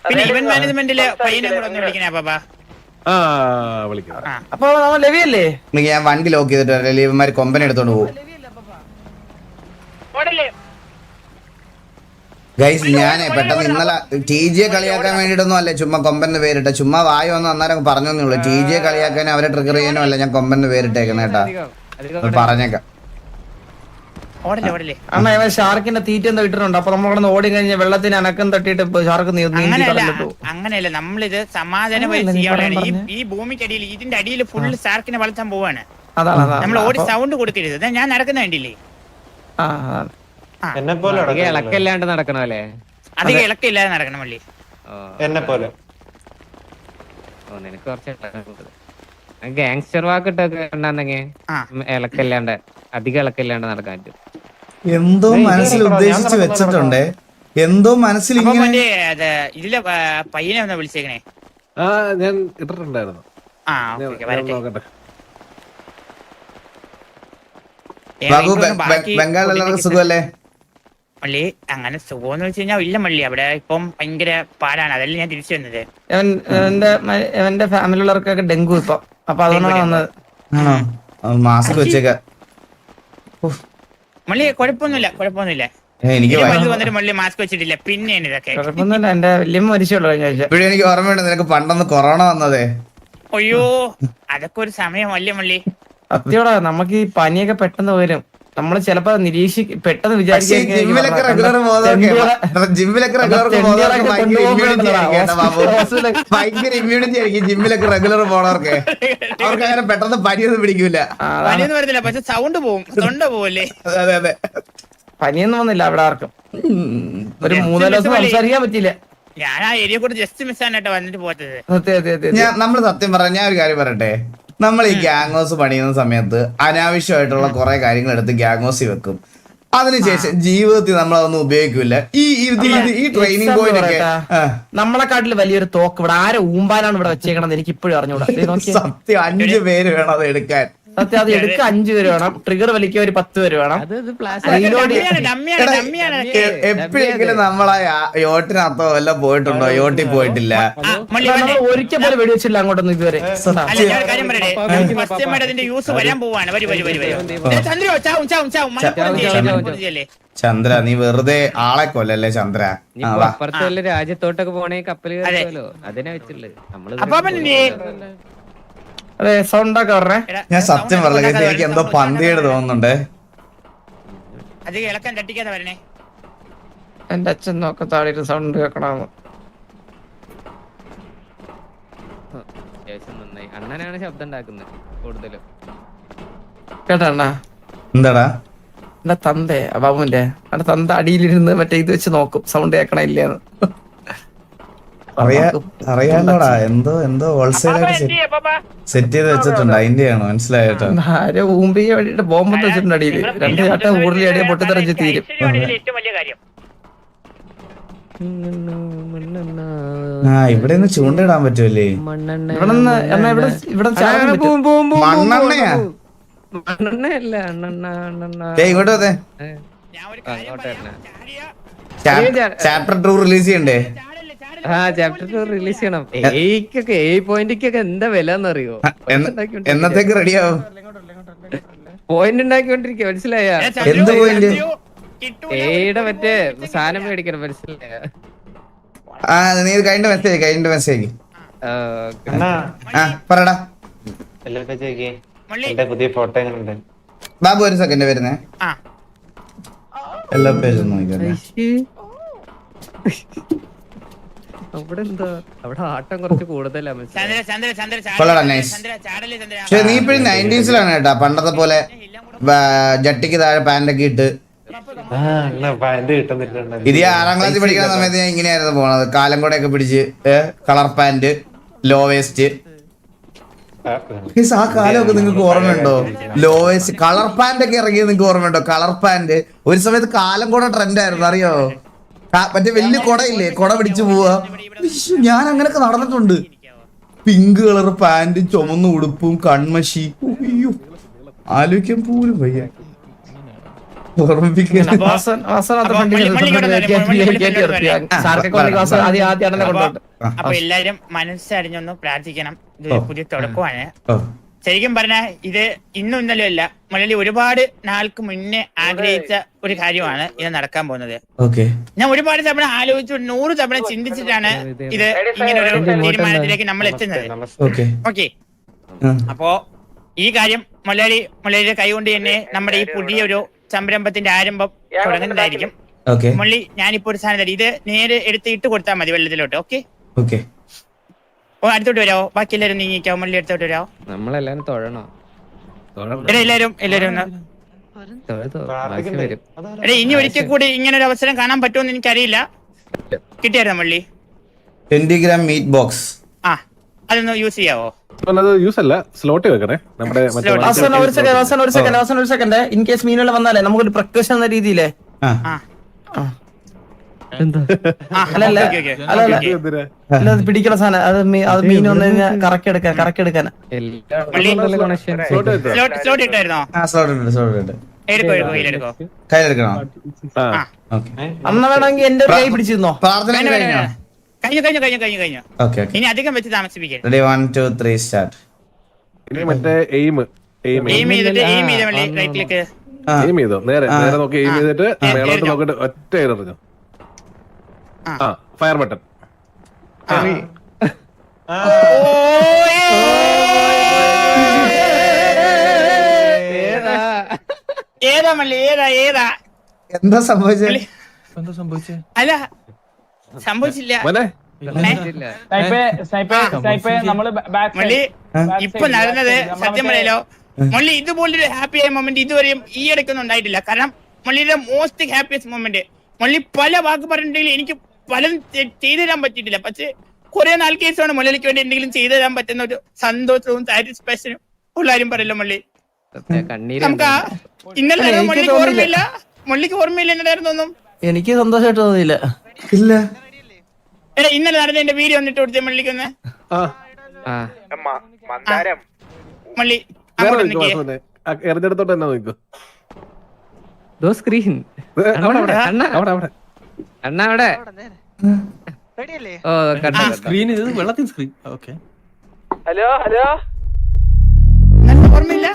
പിന്നെ ഇവന്റ് മാനേജ്മെന്റില് പയ്യനെ കൂടെ ഒന്ന് വിളിക്കണേ പാപ്പാ. അപ്പൊ ലവിയല്ലേ? ഞാൻ വണ്ടി ലോക്ക് ചെയ്തിട്ട് ഇവന്മാര് കൊമ്പനെ എടുത്തോണ്ട് പോകും. ഗൈസ് ഞാനേ പെട്ടെന്ന് ഇന്നലെ TJ കളിയാക്കാൻ വേണ്ടിയിട്ടൊന്നും അല്ലേ ചുമ്മാ കൊമ്പന്റെ പേരിട്ട. ചുമ്മാ വായ വന്ന് അന്നേരം പറഞ്ഞേ ഉള്ളൂ. TJ കളിയാക്കാനും അവരെ ട്രിഗർ ചെയ്യാനും അല്ല ഞാൻ കൊമ്പന്റെ പേരിട്ടേക്കുന്ന കേട്ടാ. പറഞ്ഞേക്കാം. അമ്മ ഇവൻ ഷാർക്കിന്റെ തീറ്റ എന്താ ഇട്ടിട്ടുണ്ട്. അപ്പൊ നമ്മളവിടെ ഓടി കഴിഞ്ഞ വെള്ളത്തിന് അനക്കം തട്ടിയിട്ട് ഷാർക്ക് അങ്ങനെയല്ല. നമ്മളിത് സമാധാനം ഈ ഭൂമിക്കടിയിൽ ഇതിന്റെ അടിയിൽ ഫുള്ള് ഷാർക്കിനെ വളർത്താൻ പോവാണ്. നമ്മൾ ഓടി സൗണ്ട് കൊടുക്കരുത്. ഞാൻ നടക്കുന്ന വേണ്ടിയില്ലേ ഇളക്കല്ലാണ്ട് നടക്കണല്ലേ? അധികം ഇളക്കില്ലാതെ നടക്കണം മള്ളി. എന്നെ പോലെ നിനക്ക് കുറച്ച് ഗാങ്സ്റ്റർ വാക്കിട്ടൊക്കെ ഉണ്ടാന്നെങ്കിൽ ഇളക്കല്ലാണ്ട് അധികം ഇളക്കല്ലാണ്ട് നടക്കാൻ പറ്റും. എന്തോ മനസ്സിൽ ഉദ്ദേശിച്ച് വെച്ചിട്ടുണ്ടേ. എന്തോ മനസ്സിൽ ഇതിലെ പയ്യനെ ഒന്ന് വിളിച്ചേക്കണേ. ഞാൻ ഇട്ടിട്ടുണ്ടായിരുന്നു. ബംഗാൾ എല്ലാവർക്കും സുഖമല്ലേ മള്ളി? അങ്ങനെ സുഖമെന്ന് വെച്ച് കഴിഞ്ഞാൽ ഇല്ല മള്ളി. അവിടെ ഇപ്പം ഭയങ്കര പാടാണ്. അതല്ലേ ഞാൻ തിരിച്ചു വന്നത്. എന്റെ ഫാമിലിയുള്ളവർക്കൊക്കെ ഡെങ്കു ഇപ്പൊ. അപ്പൊ അതുകൊണ്ടാണ് വന്നത്. മാസ്ക് വെച്ചേക്ക മള്ളി. കുഴപ്പമൊന്നുമില്ല. എനിക്ക് വന്നിട്ട് മള്ളി മാസ്ക് വെച്ചിട്ടില്ല. പിന്നെയാണ് ഇതൊക്കെ. കുഴപ്പമൊന്നുമില്ല. എന്റെ വല്യമ്മ മരിച്ചുള്ളൂ കഴിഞ്ഞ ആഴ്ച. ഇപ്പോഴും എനിക്ക് ഓർമ്മയുണ്ട് നിനക്ക് പണ്ടൊന്ന് കൊറോണ വന്നതേ. അയ്യോ അതൊക്കെ ഒരു സമയമല്ലേ മള്ളി? സത്യോടാ. നമുക്ക് ഈ പനിയൊക്കെ പെട്ടെന്ന് വരും. നമ്മള് ചിലപ്പോ പെട്ടെന്ന് ജിമ്മിലൊക്കെ ഭയങ്കര ഇമ്മ്യൂണിറ്റി ആയിരിക്കും ജിമ്മിലൊക്കെ റെഗുലർ പോണവർക്ക്. അവർക്ക് അങ്ങനെ പെട്ടെന്ന് പനിയൊന്നും പിടിക്കൂല. പനിയൊന്നും വരത്തില്ല, പക്ഷെ സൗണ്ട് പോവും, തൊണ്ട പോവല്ലേ. അതെ അതെ. പനിയൊന്നും വന്നില്ല അവിടെ ആർക്കും. ഒരു 3 ദിവസം സംസാരിക്കാൻ പറ്റിയില്ല. ഞാൻ ആ ഏരിയ കൂടെ ജസ്റ്റ് മിസ്സാനായിട്ട് വന്നിട്ട് പോറ്റത്. നമ്മള് സത്യം പറഞ്ഞ ഞാൻ ഒരു കാര്യം പറയട്ടെ. നമ്മൾ ഈ ഗ്യാങ് പണിയുന്ന സമയത്ത് അനാവശ്യമായിട്ടുള്ള കുറെ കാര്യങ്ങൾ എടുത്ത് ഗ്യാങ് വെക്കും. അതിനുശേഷം ജീവിതത്തിൽ നമ്മൾ അതൊന്നും ഉപയോഗിക്കില്ല. ഈ ട്രെയിനിങ് പോയിന്റ് ഒക്കെ നമ്മളെക്കാട്ടിൽ വലിയൊരു തോക്ക് ഇവിടെ ആരെ ഊമ്പാനാണ് ഇവിടെ വെച്ചേക്കണെന്ന് എനിക്ക് ഇപ്പോഴും അറിഞ്ഞൂടാ. സത്യം 5 പേര് വേണം അത് എടുക്കാൻ. സത്യം അത് എടുക്ക 5 പേര് വേണം. ട്രിഗർ വലിക്കാൻ ഒരു 10 പേര് വേണം. എപ്പോഴെങ്കിലും നമ്മളാ യോട്ടിനകത്തോ എല്ലാം പോയിട്ടുണ്ടോ? യോട്ടിൽ പോയിട്ടില്ല. ഒരിക്കൽ പോലെ വെടിവെച്ചില്ല അങ്ങോട്ടൊന്നും ഇതുവരെ. ചന്ദ്ര നീ വെറുതെ ആളെ കൊല്ലല്ലേ ചന്ദ്ര. അപ്പുറത്തെ രാജ്യത്തോട്ടൊക്കെ പോണേ കപ്പല് കയറുമല്ലോ, അതിനെ വെച്ചുള്ളത് നമ്മള്. അതെ സൗണ്ടൊക്കെ പറഞ്ഞേ. ഞാൻ സത്യം പറഞ്ഞ എനിക്ക് എന്തോ പന്തിയുടെ തോന്നുന്നുണ്ട്. എന്റെ അച്ഛൻ നോക്ക താഴെ സൗണ്ട് കേൾക്കണമെന്ന്. നന്നായി. അണ്ണനാണ് ശബ്ദം ഉണ്ടാക്കുന്നത് കൂടുതലും. കേട്ടാ എന്താടാ എന്റെ തന്തേ ബാബുവിന്റെ എന്റെ തന്ത അടിയിലിരുന്ന് മറ്റേ ഇത് വെച്ച് നോക്കും സൗണ്ട് കേൾക്കണ ഇല്ലേന്ന്. അറിയാലോടാ. എന്തോ ഹോൾസെയിലായിട്ട് സെറ്റ് ചെയ്ത് വെച്ചിട്ടുണ്ട്. അതിന്റെയാണോ? മനസ്സിലായിട്ടോ. ആരെ ഊമ്പിയ വേണ്ടിട്ട് ബോംബ് വെച്ചിട്ടുണ്ട് അടിയിൽ. 2 ചാട്ടം കൂടുതൽ അടിയെ പൊട്ടിത്തെറിച്ച് തീരും. ഇവിടെ നിന്ന് ചൂണ്ടിടാൻ പറ്റൂലേ? ഇങ്ങോട്ട് വന്നേ. ചാപ്റ്റർ 2 റിലീസ് ചെയ്യണ്ടേ? ചാപ്റ്റർ 2 റിലീസ് ചെയ്യണം. പോയിന്റൊക്കെ എന്താ വില എന്നറിയോ? എന്നത്തേക്ക് റെഡിയാവും? പോയിന്റ് ഉണ്ടാക്കിക്കൊണ്ടിരിക്കുക. മനസ്സിലായ? എന്ത് പോയിന്റ്? ഏയുടെ മറ്റേ സാധനം മേടിക്കണം. മനസ്സിലായ? നീ കഴിഞ്ഞ മെസ്സേജ് പറടാ. പുതിയ ഫോട്ടോ എങ്ങനെയുണ്ട് ബാബു? ഒരു സെക്കൻഡ് വരുന്നേ. എല്ലാ പേജും നോക്കിയാ അവിടെ എന്താ? അവിടെ ആട്ടം കുറച്ച് കൂടുതലാണ്. പക്ഷെ നീ ഇപ്പഴും 90s കേട്ടാ. പണ്ടത്തെ പോലെ ജട്ടിക്ക് താഴെ പാന്റൊക്കെ ഇട്ട്. ഇത് 6ാം ക്ലാസ്സിൽ പഠിക്കുന്ന സമയത്ത് ഞാൻ ഇങ്ങനെയായിരുന്നു പോണത്. കാലം കൂടെയൊക്കെ പിടിച്ച് കളർ പാന്റ്, ലോ വേസ്റ്റ്. ആ കാലമൊക്കെ നിങ്ങൾക്ക് ഓർമ്മയുണ്ടോ? ലോ വേസ്റ്റ് കളർ പാന്റ് ഒക്കെ ഇറങ്ങിയത് നിങ്ങൾക്ക് ഓർമ്മയുണ്ടോ? കളർ പാന്റ് ഒരു സമയത്ത് കാലം കൂടെ ട്രെൻഡ് ആയിരുന്നു, അറിയോ? മറ്റേ വലിയ കൊടയില്ലേ, കൊട പിടിച്ചു പോവാ. ഞാൻ അങ്ങനെയൊക്കെ നടന്നിട്ടുണ്ട്. പിങ്ക് കളർ പാന്റ്, ചുമന്ന ഉടുപ്പും, കൺമഷി. അയ്യോ ആലോചിക്കാൻ പോലും വയ്യ. ഓർമ്മിപ്പിക്കുന്നു. അപ്പൊ എല്ലാരും മനസ്സറിഞ്ഞൊന്ന് പ്രാർത്ഥിക്കണം. ഇത് പുതിയ തുടക്കമാണ്. ശരിക്കും പറഞ്ഞാൽ ഇത് ഇന്നും ഇന്നലെയും അല്ല, മലയാളി ഒരുപാട് നാൾക്ക് മുന്നേ ആഗ്രഹിച്ച ഒരു കാര്യമാണ് ഇത് നടക്കാൻ പോകുന്നത്. ഞാൻ ഒരുപാട് തവണ ആലോചിച്ചു, 100 തവണ ചിന്തിച്ചിട്ടാണ് ഇത് ഇങ്ങനെ ഒരു തീരുമാനത്തിലേക്ക് നമ്മൾ എത്തുന്നത്. ഓക്കെ, അപ്പോ ഈ കാര്യം മലയാളിയുടെ കൈകൊണ്ട് തന്നെ നമ്മുടെ ഈ പുതിയൊരു സംരംഭത്തിന്റെ ആരംഭം തുടങ്ങുന്നതായിരിക്കും. മുള്ളി, ഞാനിപ്പോ ഒരു സാധനം തരാം, ഇത് നേരെ എടുത്ത് ഇട്ട് കൊടുത്താൽ മതി വെള്ളത്തിലോട്ട്. ഓക്കെ, അടുത്തോട്ട് വരാവോ? ബാക്കി എല്ലാരും നീങ്ങിക്കാവോ? മുള്ളി അടുത്തോട്ട് വരാവോ? നമ്മളെല്ലാരും തൊഴണോ? എല്ലാരും ഇനി ഒരിക്കൽ കൂടി ഇങ്ങനെ ഒരു അവസരം കാണാൻ പറ്റുമെന്ന് എനിക്കറിയില്ല. കിട്ടിയായിരുന്നോ മുള്ളി? 20 gram മീറ്റ് ബോക്സ്. അതൊന്ന് യൂസ് ചെയ്യാവോ? യൂസ് അല്ല, സ്ലോട്ട് വെക്കണേ. നമ്മുടെ ഒരു സെക്കൻഡ് ഇൻ കേസ് മീനുകൾ വന്നാലേ നമുക്കൊരു പ്രൊക്കഷൻ എന്ന രീതിയിലേ പിടിക്കണ സാധനം അത് മീൻ വന്നു കഴിഞ്ഞാൽ കറക്കി എടുക്കാൻ അന്ന് വേണമെങ്കിൽ എന്റെ കൈ പിടിച്ചിരുന്നോ? കഴിഞ്ഞു. ഇനി അധികം വെച്ച് താമസിപ്പിക്കരുത്. നേരെ നോക്കി എയിം ചെയ്തിട്ട് മേളോട്ട് നോക്കിട്ട് ഒറ്റ എറിഞ്ഞു. Fire button. ഏതാ മള്ളി? ഏതാ എന്താ സംഭവിച്ചേ? അല്ല, സംഭവിച്ചില്ല. മള്ളി, ഇപ്പൊ നടന്നത് സത്യം പറയലോ, മള്ളി ഇതുപോലൊരു ഹാപ്പി ആയ മൊമെന്റ് ഇതുവരെയും ഈ ഇടയ്ക്കൊന്നും ഉണ്ടായിട്ടില്ല. കാരണം മള്ളിയുടെ മോസ്റ്റ് ഹാപ്പിയസ്റ്റ് മൊമെന്റ്, മള്ളി പല വാക്ക് പറഞ്ഞിട്ടുണ്ടെങ്കിൽ എനിക്ക് പലതും ചെയ്തു തരാൻ പറ്റിയിട്ടില്ല. പക്ഷെ കുറെ നാൾ കേസാണ് മലയാളിക്ക് വേണ്ടി എന്തെങ്കിലും ചെയ്തു തരാൻ പറ്റുന്ന ഒരു സന്തോഷവും സാറ്റിസ്ഫാക്ഷനും ഉള്ളാരും പറയല്ലോ മള്ളി. നമുക്ക് ഇന്നലെ മള്ളിക്ക് ഓർമ്മയില്ല എന്നതായിരുന്നൊന്നും. എനിക്ക് സന്തോഷമായിട്ട് തോന്നിയില്ല. എടാ, ഇന്നലെ നടന്ന എന്റെ വീഡിയോ വന്നിട്ട് കൊടുത്തേ മള്ളിക്കൊന്ന്. മള്ളി എറിഞ്ഞെടുത്തോട്ട് തന്നെ നോക്കൂ. സ്ക്രീൻ അണ്ണ അവിടെ സ്ക്രീൻ ഇത് വെള്ളത്തിൽ സ്ക്രീൻ. ഓക്കെ, ഹലോ ഓർമ്മയില്ല?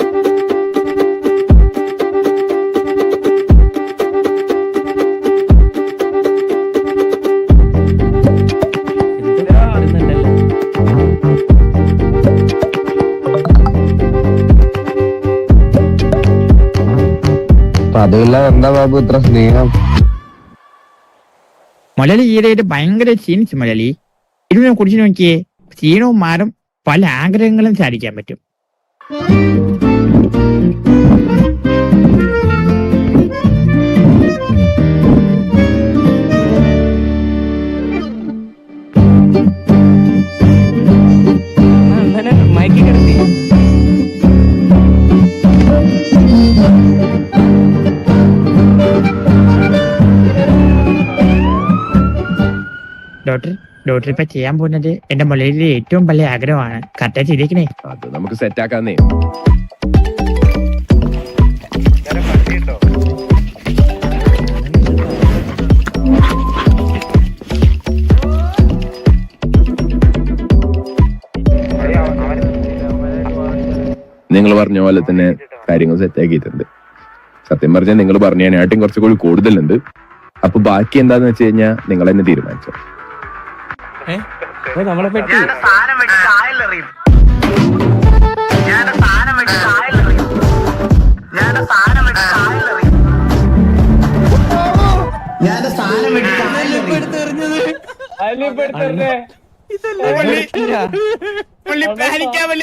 എന്താ ബാബു ഇത്ര സ്നേഹം? മലയാളി ഈയിടെയായിട്ട് ഭയങ്കര ക്ഷീണിച്ചു. മലയാളി ഇരുന്ന് കുടിച്ചു നോക്കിയേ, ക്ഷീണവും മാറും, പല ആഗ്രഹങ്ങളും സാധിക്കാൻ പറ്റും. മയക്കി കിടത്തി. ഡോക്ടർ ഇപ്പൊ ചെയ്യാൻ പോകുന്നത് എന്റെ മലയാളിയിലെ ഏറ്റവും വലിയ ആഗ്രഹമാണ്. കറക്റ്റാ ചെയ്തേക്കണേ. അത് നമുക്ക് സെറ്റ് ആക്കാന്നേ. നിങ്ങൾ പറഞ്ഞ പോലെ തന്നെ കാര്യങ്ങൾ സെറ്റ് ആക്കിയിട്ടുണ്ട്. സത്യം പറഞ്ഞാൽ നിങ്ങൾ പറഞ്ഞതിനായിട്ടും കുറച്ചുകൂടി കൂടുതലുണ്ട്. അപ്പൊ ബാക്കി എന്താന്ന് വെച്ച് കഴിഞ്ഞാൽ നിങ്ങൾ തന്നെ തീരുമാനിച്ചോ. നമ്മളെ പറ്റി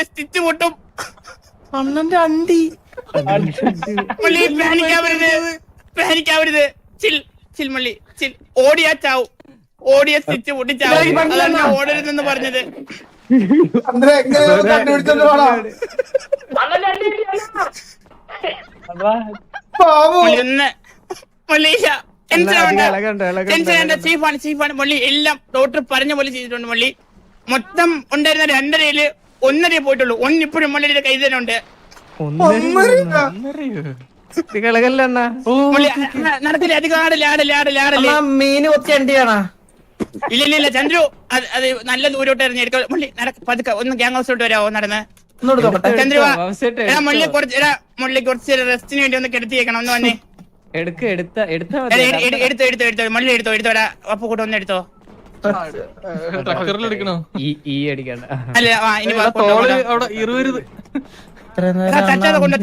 സ്റ്റിച്ച് പൊട്ടും. അണ്ണന്റെ അണ്ടി പാനിക്കാവരുത്. ചിൽ മള്ളി, ചിൽ. ഓടിയാ ചാവും, ഓടിയ സ്റ്റിച്ച് പൊട്ടിച്ചാവും. അതാണ് ഓടരുതെന്ന് പറഞ്ഞത്. ചീഫാണ് മള്ളി. എല്ലാം ഡോക്ടർ പറഞ്ഞ പോലെ ചെയ്തിട്ടുണ്ട് മള്ളി. മൊത്തം ഉണ്ടായിരുന്ന 2.5 1.5 പോയിട്ടുള്ളൂ. ഒന്നിപ്പോഴും മള്ളിയുടെ കൈ തന്നെ ഉണ്ട്. അധികം ഇളകല്ല അണ്ണാ. മുള്ളി നടക്കില്ല, അധികം ആടല്ലേ ആടല്ലേ ആടല്ലേ ആടല്ലേ. അണ്ണാ മീന് കൊത്തി അണ്ടിയാണാ. ഇല്ല ചന്ദ്രു, അത് നല്ല ദൂരോട്ട് എറിഞ്ഞെടുക്ക. മുള്ളി പതുക്കെ ഒന്ന് ഗ്യാങ് ഹൗസിലോട്ട് വരാമോ നടന്ന്? ഒന്നുകൂടെ നോക്കട്ടെ. ചന്ദ്രു വാവസേട്ടെ മുള്ളി കുറച്ച് റെസ്റ്റിന് വേണ്ടി ഒന്ന് കിടത്തിയേക്കണം. ഒന്ന് വന്നേ. എടുത്താ എടുത്തോ മുള്ളി എടുത്തോടാ. അപ്പൊ കൂടെ ഒന്ന് എടുത്തോ. ഈ അടിക്കണ്ട. അല്ല ഇനി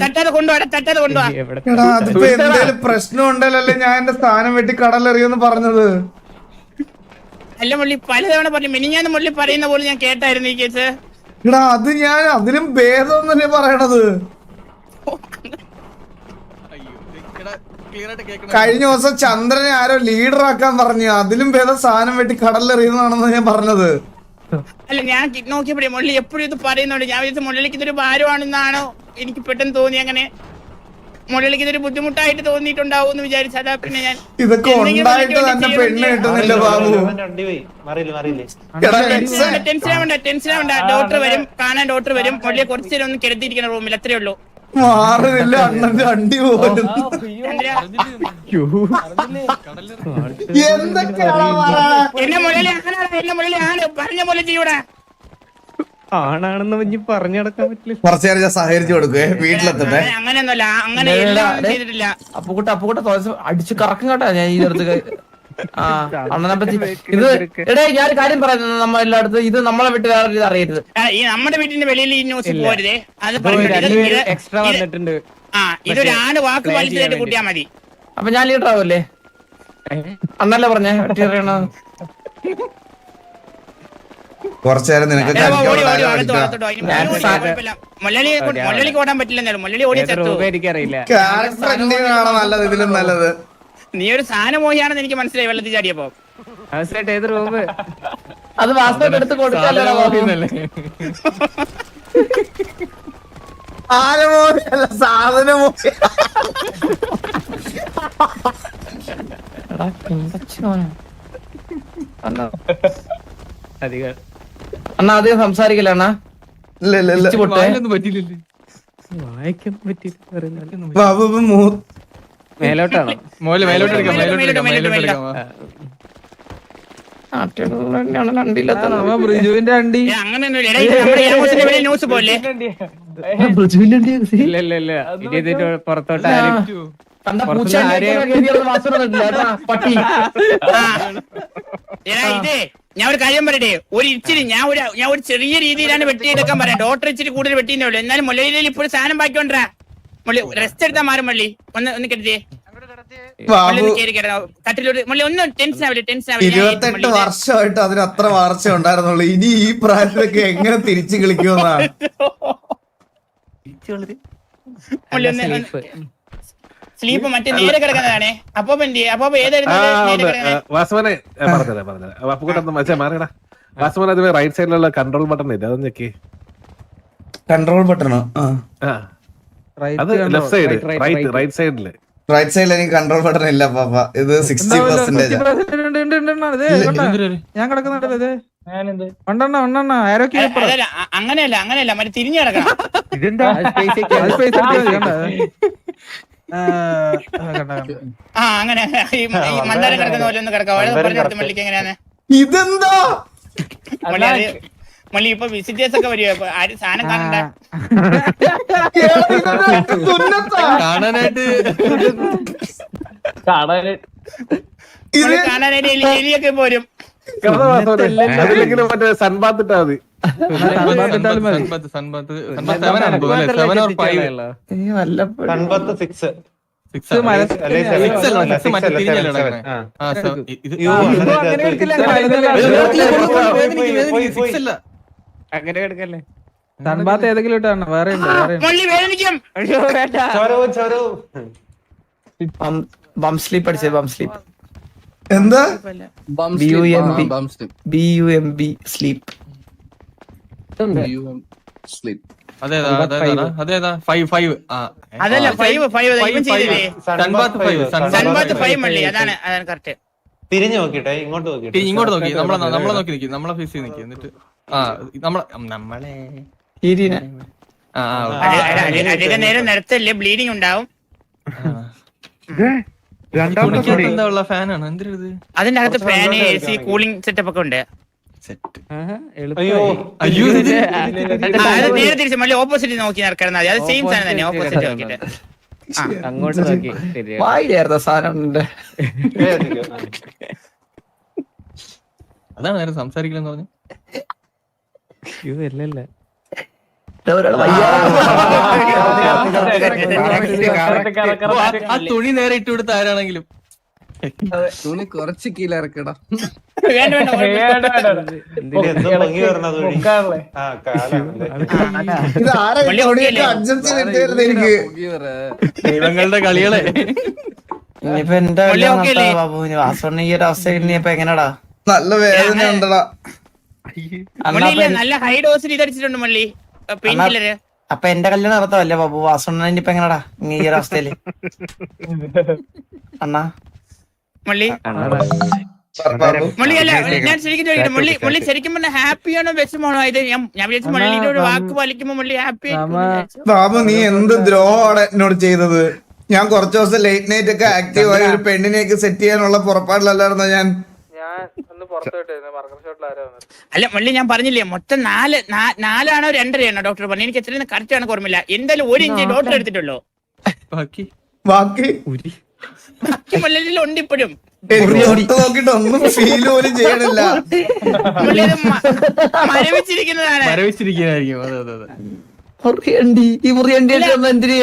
തട്ടാതെ കൊണ്ടുപോവാ. എടാ അതിപ്പോ എന്തേലും പ്രശ്നം ഉണ്ടല്ലേ ഞാൻ എന്റെ സ്ഥാനം വെട്ടി കടലെറിയെന്ന് പറഞ്ഞത്. അല്ല മുള്ളി പലതവണ പറഞ്ഞു, മിനിഞ്ഞാന്ന് മുള്ളി പറയുന്ന പോലെ ഞാൻ കേട്ടായിരുന്നു ഈ കേസ്. എടാ അത് ഞാൻ അതിലും ഭേദം തന്നെ പറയണത്. കഴിഞ്ഞ ദിവസം ചന്ദ്രനെ ആരോ ലീഡർ ആക്കാൻ പറഞ്ഞു, അതിലും ഭേദം സാധനം വെട്ടി കടലെറിയുന്നതാണെന്ന് ഞാൻ പറഞ്ഞത്. അല്ല ഞാൻ നോക്കിയപ്പോഴേ മുള്ളി എപ്പോഴും ഇത് പറയുന്നുണ്ട്. ഞാൻ വിചാരിച്ച മുള്ളിക്ക് ഇതൊരു ഭാരമാണെന്നാണോ എനിക്ക് പെട്ടെന്ന് തോന്നി. അങ്ങനെ മുള്ളിക്ക് ഇതൊരു ബുദ്ധിമുട്ടായിട്ട് തോന്നിയിട്ടുണ്ടാവും എന്ന് വിചാരിച്ചു. അതാ പിന്നെ ഞാൻ ഇതൊക്കെ ഉണ്ടായിട്ട് തന്നെ പെണ്ണ് കിട്ടുന്നില്ല ബാബു. ടെൻഷൻ ആവണ്ട. ഡോക്ടർ വരും, കാണാൻ ഡോക്ടർ വരും. മുള്ളിയെ കുറച്ചു നേരം ഒന്ന് കിടത്തിയിരിക്കുന്ന റൂമിൽ, അത്രേ ഉള്ളൂ. മാറുന്നില്ല അണ്ണന്റെ അണ്ടി പോലും. എന്നെ മുള്ളിലെ ആണ് പറഞ്ഞ പോലെ ചെയ്യൂടാ. ആണാണെന്ന് പറഞ്ഞ് പറഞ്ഞു നടക്കാൻ പറ്റില്ല. കുറച്ചു നേരം ഞാൻ സഹകരിച്ചു കൊടുക്കുവേ, വീട്ടിലെത്തട്ടെ. അങ്ങനെയൊന്നുമല്ല, അങ്ങനെ എല്ലാം ചെയ്തിട്ടില്ല. അപ്പുകൂട്ട അടിച്ചു കറക്കും കേട്ടാ ഞാൻ ഈ അടുത്ത്. അണ്ണനെ പറ്റി ഇത് എടേ ഞാൻ കാര്യം പറയുന്നത്, നമ്മ എല്ലായിടത്തും ഇത് നമ്മളെ വീട്ടിൽ വേറെ ഇത് അറിയരുത്. ഈ നമ്മുടെ വീട്ടിന്റെ വെളിയിൽ ഈ ന്യൂസ് പോരുതേ. അത് എക്സ്ട്രാ വന്നിട്ടുണ്ട്. ഇതൊരാണ് വാക്ക് വലിച്ചതായിട്ട് കൂട്ടിയാ മതി. അപ്പൊ ഞാൻ ലീഡർ ആവൂല്ലേ? അന്നല്ലേ പറഞ്ഞേ വെട്ടിയറിയണ. കുറച്ചേരം നിനക്ക് മുള്ളിക്ക് ഓടാൻ പറ്റില്ലെന്നാലും മുള്ളി ഓടിയ എനിക്കറിയില്ല. നല്ലത്, ഇതിലും നല്ലത്. നീ ഒരു സാധനം മോഹിയാണെന്ന് എനിക്ക് മനസ്സിലായി വെള്ളത്തിൽ ചാടിയപ്പോ. ഏത് റൂമ്? അത് വാസ്തവം എടുത്ത് കൊടുക്കാല്ലോ. സാധനമോ അണ്ണാ അധികം സംസാരിക്കില്ല അണ്ണാ. വായിക്കാൻ പറ്റില്ല. ബാബു മേലോട്ടാണോ? ബ്രിജുവിന്റെ അണ്ടി ന്യൂസ് പോലെ ഇല്ല പുറത്തോട്ട് ആരും പട്ടി. ഇതേ ഞാൻ ഒരു കാര്യം പറയട്ടെ. ഒരു ഇച്ചിരി ഞാൻ ഒരു ചെറിയ രീതിയിലാണ് വെട്ടിയെടുക്കാൻ പറയാം. ഡോക്ടർ ഇച്ചിരി കൂടുതൽ വെട്ടിയെന്നേ ഉള്ളൂ. എന്നാലും മുള്ളിയിൽ ഇപ്പോഴും സാധനം ബാക്കിക്കൊണ്ടാ. മുള്ളി റെസ്റ്റ് എടുത്താൽ മാറും. മള്ളി ഒന്ന് കരുതിയേ. 28 വർഷമായിട്ട് അതിന് അത്ര വളർച്ച ഉണ്ടായിരുന്നുള്ളൂ. ഇനി ഈ പ്രായത്തിലൊക്കെ എങ്ങനെ തിരിച്ചു കളിക്കുമെന്നാണ്. സ്ലീപ്പ് മറ്റേ നേരെ കിടക്കുന്നതാണേ. അപ്പൊ ഏതായിരുന്നു വാസവനെ മാറിയടാ. വാസവൻ അതിന് റൈറ്റ് സൈഡിലുള്ള കൺട്രോൾ ബട്ടൺ ഇല്ല, അതൊന്ന് ഞെക്കി. കൺട്രോൾ ബട്ടണോ? അത് ലെഫ്റ്റ് സൈഡ്, റൈറ്റ് സൈഡില്. റൈറ്റ് സൈഡിൽ എനിക്ക് കൺട്രോൾ ബട്ടൺ ഇല്ല പാപ്പ. ഇത് 60%. ഞാൻ കിടക്കുന്നുണ്ട്. അങ്ങനെയല്ല മറ്റേ തിരിഞ്ഞു കിടക്കണം. അങ്ങനെ ഈ മന്ദാരം കിടക്കുന്ന പോലെ ഒന്ന് കിടക്കാം. പറഞ്ഞു മള്ളിക്ക് എങ്ങനെയാന്ന്. ഇതെന്താ മള്ളി ഇപ്പൊ വിസിറ്റേഴ്സ് ഒക്കെ വരുമോ? ആരും സാധനം കാണണ്ട. കാണാനായിട്ട് എലിയൊക്കെ പോരും. അതിലെങ്കിലും മറ്റേ സൺബാത്ത് ഇട്ടാ മതി. അങ്ങനെ കിടക്കല്ലേ. സൺബാത്ത് ഏതെങ്കിലും ഇട്ടാണ് വേറെ മള്ളി വേദനിക്കും. ബം സ്ലീപ്പ് അടിച്ചേ. ബം സ്ലീപ്പ് എന്താ? BUMB sleep. അതല്ല 5 മള്ളി. അതാണ് കറക്റ്റ്. തിരിഞ്ഞു നോക്കിട്ടെ, ഇങ്ങോട്ട് നോക്കി നമ്മളെ നോക്കി നിൽക്കും, നമ്മളെ ഫേസ് ചെയ്ത് നിൽക്കും. എന്നിട്ട് അധികം നേരം നിരത്തല്ലേ, ബ്ലീഡിങ് ഉണ്ടാവും. തുണിക്കകത്ത് എന്താ ഉള്ള ഫാനാണ് എന്തിനത് അതിന്റെ അകത്ത് ഫാന് AC കൂളിംഗ് സെറ്റപ്പ് ഒക്കെ ഉണ്ട്. അയ്യോ ഇത് അത് നേരെ തിരിച്ച് മള്ളി ഓപ്പോസിറ്റ് നോക്കി നടക്കണം. അത് സെയിം സാധനം തന്നെ, ഓപ്പോസിറ്റ് നോക്കിട്ട്. അങ്ങോട്ട് നോക്കി ശരിയാ. വായിലായിരുന്ന സാധനം ഉണ്ട്. അതാണ് നേരെ സംസാരിക്കില്ലെന്ന് പറഞ്ഞു. അല്ലല്ല ആ തുണി നേരെ ഇട്ട് കൊടുത്ത ആരാണെങ്കിലും തുണി കുറച്ച് കീഴിലിറക്കണം. വേണ്ട വേണ്ട ഇത് ആരാ ഇവിടെയൊക്കെ adjust ചെയ്തിട്ടായിരുന്നു എനിക്ക്. ദൈവങ്ങളുടെ കളികളെ. ഇനിയിപ്പോ എന്റെ ബാബു വാസവണ്ണ ഈ ഒരു അവസ്ഥ ഇനിയിപ്പോ എങ്ങനെടാ? നല്ല വേദന ഉണ്ടടാ. മള്ളിയില്ല, നല്ല ഹൈ ഡോസിൽ ഇതടിച്ചിട്ടുണ്ട് മള്ളി പെയിൻ കില്ലര്. അപ്പൊ എന്റെ കല്യാണം നടത്തല്ലേ ബാബു? വാസവണ്ണ ഇനിയിപ്പോ എങ്ങനെടാ ഈ ഒരു അവസ്ഥയില്? അണ്ണാ മള്ളി ബാബു മള്ളി അല്ല, ഞാൻ ശരിക്കും ചോദിക്കട്ടെ, മള്ളി ശരിക്കും പറഞ്ഞ ഹാപ്പിയാണോ വിഷമാണോ? ഇത് ഞാൻ വിചാരിച്ചു മള്ളിയുടെ ഒരു വാക്ക് പാലിക്കുമ്പോ മള്ളി ഹാപ്പി. ബാബു നീ എന്ത് ദ്രോഹമാണ് എന്നോട് ചെയ്തത്? ഞാൻ കുറച്ചു ദിവസം ലേറ്റ് നൈറ്റ് ഒക്കെ ആക്റ്റീവ് ആയി ഒരു പെണ്ണിനെയൊക്കെ സെറ്റ് ചെയ്യാനുള്ള പുറപ്പാടിലല്ലായിരുന്നോ ഞാൻ? അല്ല മള്ളി, ഞാൻ പറഞ്ഞില്ലേ മൊത്തം 4 2.5 ഡോക്ടർ പറഞ്ഞു. എനിക്ക് എത്രയും കറക്റ്റ് ആണ് ഓർമ്മയില്ല. എന്തായാലും 1 ഇഞ്ച് ഡോക്ടർ എടുത്തിട്ടുള്ളൂ. ബാക്കി ബാക്കി മള്ളിയിൽ ഉണ്ട് ഇപ്പോഴും. എനിക്ക് പുറത്ത് നോക്കിട്ട് ഒന്നും ഫീൽ പോലും ചെയ്യണില്ല. മള്ളി ഇത് മരവിച്ചിരിക്കുന്നതാണ്. മരവിച്ചിരിക്കാനായിരിക്കും. അതെ അതെ അതെ. ഈ മുറിയണ്ടി എന്തിന്?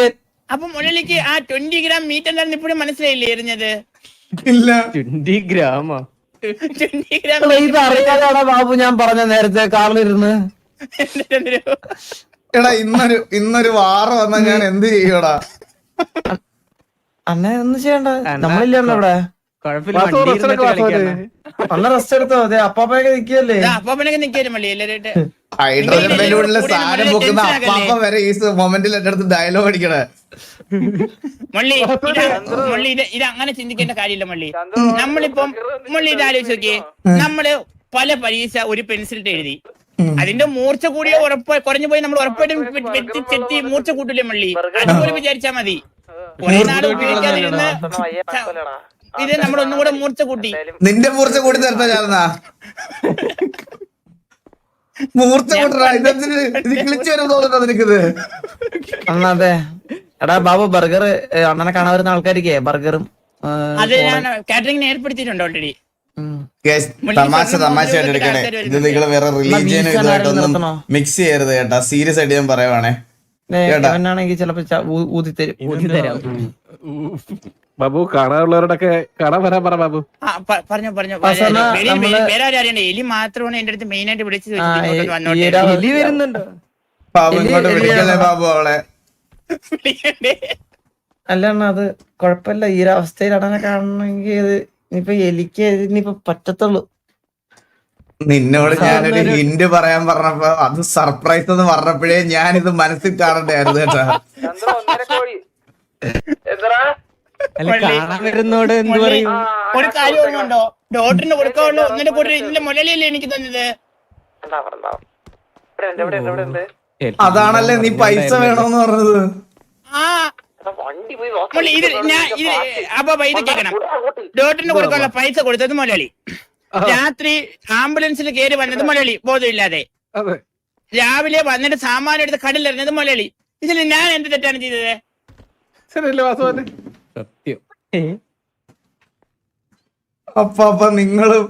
അപ്പൊ മുള്ളിലേക്ക് ആ 20 ഗ്രാം മീറ്റ് എന്താണെന്ന് ഇപ്പോഴും മനസ്സിലായില്ലേ എറിഞ്ഞത്? ഇല്ല 20 ഗ്രാമോ? 20 ഗ്രാം ഇത് അറിയാതാടാ ബാബു ഞാൻ പറഞ്ഞ നേരത്തെ കാറിലിരുന്ന്. എടാ ഇന്നൊരു വാറ വന്നാ ഞാൻ എന്ത് ചെയ്യൂടാ? അണ്ണ ഒന്നും ചെയ്യണ്ട, നമ്മളില്ലല്ലോ ഇവിടെ. കുഴപ്പമില്ല, വണ്ടി ഇരുന്നിട്ട് കളിക്കാണ്. അണ്ണ റെസ്റ്റ് എടുത്തോ? അതെ അപ്പാപ്പൊക്കെ നിക്കല്ലേ? അപ്പാപ്പനൊക്കെ നിക്കാരും മള്ളി എല്ലാവരും. ഹൈഡ്രോജൻ ബലൂണിലെ സാധനം പൊക്കുന്ന അപ്പാപ്പ വരെ ഈ മൊമെന്റിൽ എന്റെ അടുത്ത് ഡയലോഗ് അടിക്കണേ. മള്ളി ഇത് അങ്ങനെ ചിന്തിക്കേണ്ട കാര്യമില്ല മള്ളി. നമ്മളിപ്പം മള്ളി ഇത് ആലോചിച്ച് നോക്കിയേ, നമ്മള് പല പരീക്ഷ ഒരു പെൻസിലിട്ട് എഴുതി, അതിന്റെ മൂർച്ച കൂടിയ കുറഞ്ഞു പോയി നമ്മൾ ഉറപ്പായിട്ടും ചെത്തി മൂർച്ച കൂട്ടില്ലേ മള്ളി? അതുപോലെ വിചാരിച്ചാ മതി. കുറെ നാൾ ഉപയോഗിക്കാതിരുന്ന് ഇത് നമ്മൾ ഒന്നും കൂടെ മൂർച്ച കൂട്ടി. നിന്റെ മൂർച്ച കൂടി തരത്ത ഞാനാ മൂർച്ച കൂട്ടറാ. ഇത് കിളിച്ചു വരും തോന്നുന്നുണ്ടോ നിനക്കിത്? അണ്ണ അതെ. എടാ ബാബു ബർഗർ അണ്ണനെ കാണാൻ വരുന്ന ആൾക്കാർക്ക് ബർഗറും അത് ഞാൻ കാറ്ററിംഗിന് ഏർപ്പെടുത്തിയിട്ടുണ്ട് ഓൾറെഡി. തമാശയായിട്ട് എടുക്കണേ. ഇത് നിങ്ങൾ വേറെ റിലീജിയനും ഇതുമായിട്ടൊന്നും മിക്സ് ചെയ്യരുത് കേട്ടാ. സീരിയസ് ആയിട്ട് ഞാൻ പറയുവാണേ. ണെങ്കിൽ ചിലപ്പോ ഊതിത്തരാം. ബാബു കാണാനുള്ളവരോടൊക്കെ കാണാൻ വരാൻ പറ ബാബു. പറഞ്ഞു വേറെ ആരും അറിയണ്ടേ? എലി മാത്രമാണ് എന്റെ അടുത്ത് മെയിൻ ആയിട്ട് വിളിച്ചു എലി വരുന്നുണ്ടോ? ബാബു ഇങ്ങോട്ട് വിളിക്കല്ലേ ബാബു അവളെ. അല്ല അണ്ണ അത് കൊഴപ്പില്ല. ഈ ഒരു അവസ്ഥയിൽ അണ്ണനെ കാണണമെങ്കിൽ ഇത് ഇനിയിപ്പൊ എലിക്ക് ഇനിയിപ്പൊ പറ്റത്തുള്ളൂ. നിന്നോട് ഞാനൊരു ഹിന്റ് പറയാൻ പറഞ്ഞപ്പോ അത് സർപ്രൈസ് എന്ന് പറഞ്ഞപ്പോഴേ ഞാനിത് മനസ്സിൽ കാണണ്ടായിരുന്നു കേട്ടാ. കാണാൻ വരുന്നോട് എന്ത് പറയും? ഒരു കാര്യം ഓർമ്മയുണ്ടോ? ഡോക്ടറിന് കൊടുക്കാനുള്ള ഒന്നിന്റെ കൂടെ ഇതിന്റെ മുലലിയല്ലേ എനിക്ക് തന്നത്? അതാണല്ലേ നീ പൈസ വേണോന്ന് പറഞ്ഞത്. ആ ഇത് ഇത് കേൾക്കണം. ഡോക്ടറിന് കൊടുക്കാനുള്ള പൈസ കൊടുത്തത് മുലളി, രാത്രി ആംബുലൻസിൽ കയറി വന്നത് മുലളി ബോധമില്ലാതെ, രാവിലെ വന്നിട്ട് സാമാനം എടുത്ത് കടലിറങ്ങിയത് മുലളി. ഇതിൽ ഞാൻ എന്ത് തെറ്റാണ് ചെയ്തത്? ശരിയല്ലേ വാസുവിന്? സത്യം. അപ്പൊ നിങ്ങളും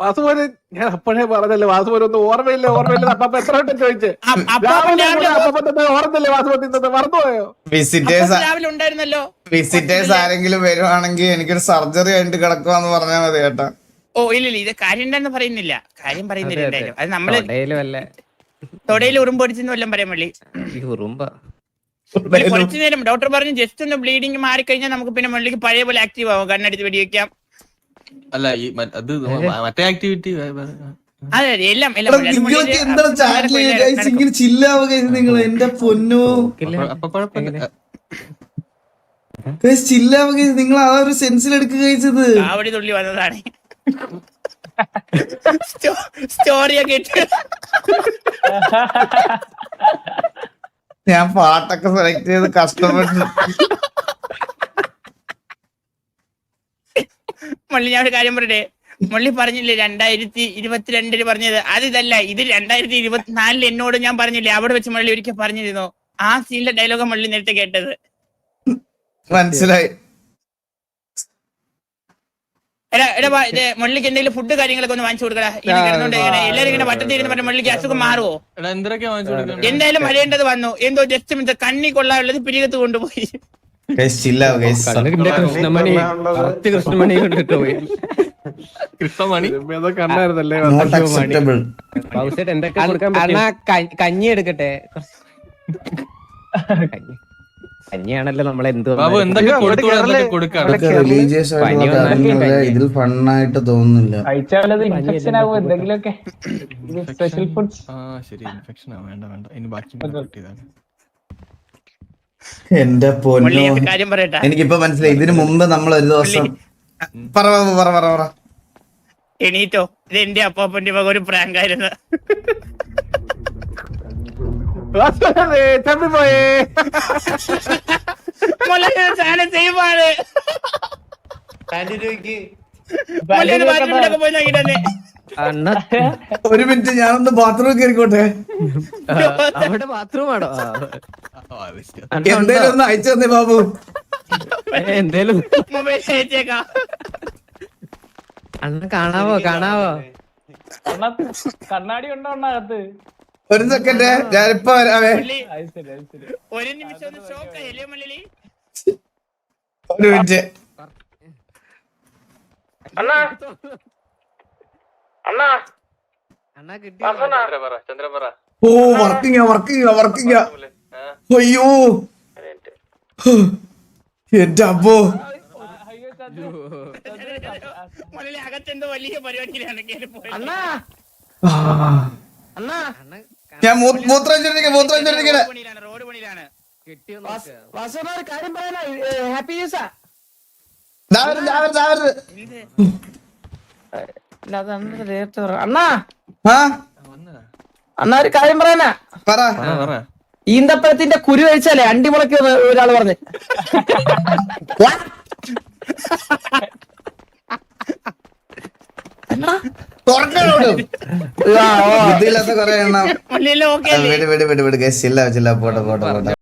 വാസുവിന് ഞാൻ അപ്പോഴേ പറഞ്ഞല്ലേ വാസുവിന് ഒന്നും ഓർമ്മയില്ല അപ്പൊ എത്ര വട്ടം ചോദിച്ചേ? ഓർമ്മയില്ലേ വാസുവിന്റെ മറന്നുപോയോ? രാവിലെ ഉണ്ടായിരുന്നല്ലോ. വിസിറ്റേഴ്സ് ആരെങ്കിലും വരുവാണെങ്കിൽ എനിക്കൊരു സർജറി ആയിട്ട് കിടക്കുവാന്ന് പറഞ്ഞാൽ മതി കേട്ടാ. ഓ ഇല്ല ഇത് കാര്യം ഉണ്ടെന്ന് പറയുന്നില്ല. കാര്യം പറയുന്നില്ല എന്തായാലും. അത് നമ്മള് തൊടയിൽ ഉറുമ്പൊടിച്ചെന്ന് വല്ലതും പറയാൻ വേണ്ടി കുറച്ചു നേരം ഡോക്ടർ പറഞ്ഞു ജസ്റ്റ് ഒന്ന് ബ്ലീഡിങ് മാറിക്കഴിഞ്ഞാൽ നമുക്ക് പിന്നെ മുകളിലേക്ക് പഴയ പോലെ ആക്റ്റീവ് ആവും, കണ്ണടിച്ച് വെടിവെക്കാം. അല്ല അത് മറ്റേ ആക്ടിവിറ്റി അതെ എല്ലാം ചില്ലാവുക നിങ്ങൾ. എന്റെ പൊന്നോ ചില്ലാവുക നിങ്ങൾ ആ ഒരു സെൻസിലെടുക്കുക കഴിച്ചത്. കാവടി തുള്ളി വന്നതാണ് സ്റ്റോറിയൊക്കെ ഇട്ട്. ഞാൻ പാട്ടൊക്കെ സെലക്ട് ചെയ്ത് കഷ്ടപ്പെട്ടു. മുള്ളി ഞാൻ ഒരു കാര്യം പറയട്ടെ, മുള്ളി പറഞ്ഞില്ലേ 2022 പറഞ്ഞത്, അത് ഇതല്ല, ഇത് 2024 എന്നോട് ഞാൻ പറഞ്ഞില്ലേ, അവിടെ വെച്ച് മുള്ളി ഒരിക്കൽ പറഞ്ഞിരുന്നു. ആ സീനിലെ ഡയലോഗ് മുള്ളി നേരത്തെ കേട്ടത്. മനസ്സിലായി. മുള്ളിക്ക് എന്തെങ്കിലും ഫുഡ് കാര്യങ്ങളൊക്കെ ഒന്ന് വാങ്ങിച്ചു കൊടുക്കടാ. എല്ലാരും ഇങ്ങനെ വട്ടത്തിരുന്ന് പറഞ്ഞ മുള്ളിക്ക് അസുഖം മാറുമോ? എന്തായാലും വരേണ്ടത് വന്നു. എന്തോ ജസ്റ്റ് കണ്ണി കൊള്ളാനുള്ളത് പിരികത്ത് കൊണ്ടുപോയി. കൃഷ്ണമണി കൃഷ്ണമണി കൊണ്ടിട്ട് പോയി. കണ്ടായിരുന്നല്ലേ എന്തൊക്കെ കഞ്ഞി എടുക്കട്ടെ. കഞ്ഞിയാണല്ലോ നമ്മളെന്തോ റിലീജിയസ് ആയിട്ടുള്ള കാര്യങ്ങള് ഇതിൽ ഫണ്ണായിട്ട് തോന്നുന്നില്ല. എന്റെ പൊന്നോ, കാര്യം പറയട്ടെ, എനിക്കിപ്പോ മനസ്സിലായി. ഇതിനു മുമ്പ് നമ്മൾ ഒരു ദിവസം പറ എണീറ്റോ, ഇത് എന്റെ അപ്പാപ്പന്റെ വക ഒരു പ്രാങ്കായിരുന്നു. തപ്പിപ്പോയേ സാധനം സേഫാണ്. ബാത്റൂമിലൊക്കെ പോയി നോക്കിട്ടന്നെ. ഒരു മിനിറ്റ്, ഞാനൊന്ന് ബാത്റൂമിൽ കയറിക്കോട്ടെ. അവിടെ ബാത്റൂമാണോ? എന്തേലും ഒന്ന് അയച്ചു തന്നെ ബാബു. എന്തേലും മൊബൈൽ അയച്ചേക്കാം. അണ്ണ കാണാവോ? കണ്ണാടി ഉണ്ടോ അകത്ത്? ഒരു സെക്കൻഡ്, ഞാനിപ്പോ വരാവേ. ഒരു നിമിഷം ഒന്ന് ഷോക്ക് ആയില്ലേ മുള്ളി? ഒരു മിനിറ്റ്. അണ്ണ കിട്ടി. ഓ, വർക്കിംഗ്. അയ്യോ എന്റെ അപ്പോ, മുള്ളി അകത്തെന്തോ വലിയ പരിപാടിയിലാണ് കേറി പോയത്. ഞാൻ മൂത്രം ചോദിക്കണേ. റോഡ് പണിയിലാണ്. കാര്യം പറയാനാ, ഹാപ്പി ന്യൂസാ. അണ്ണാ ഒരു കാര്യം പറയാനാ. പറ. ഈന്തപ്പഴത്തിന്റെ കുരു കഴിച്ചാലേ അണ്ടിമുളയ്ക്ക് ഒരാള് പറഞ്ഞു. ബുദ്ധിയില്ലാത്ത കൊറേ എണ്ണം. മുള്ളിയെല്ലാം ഓക്കെ വിട്, പോട്ടെ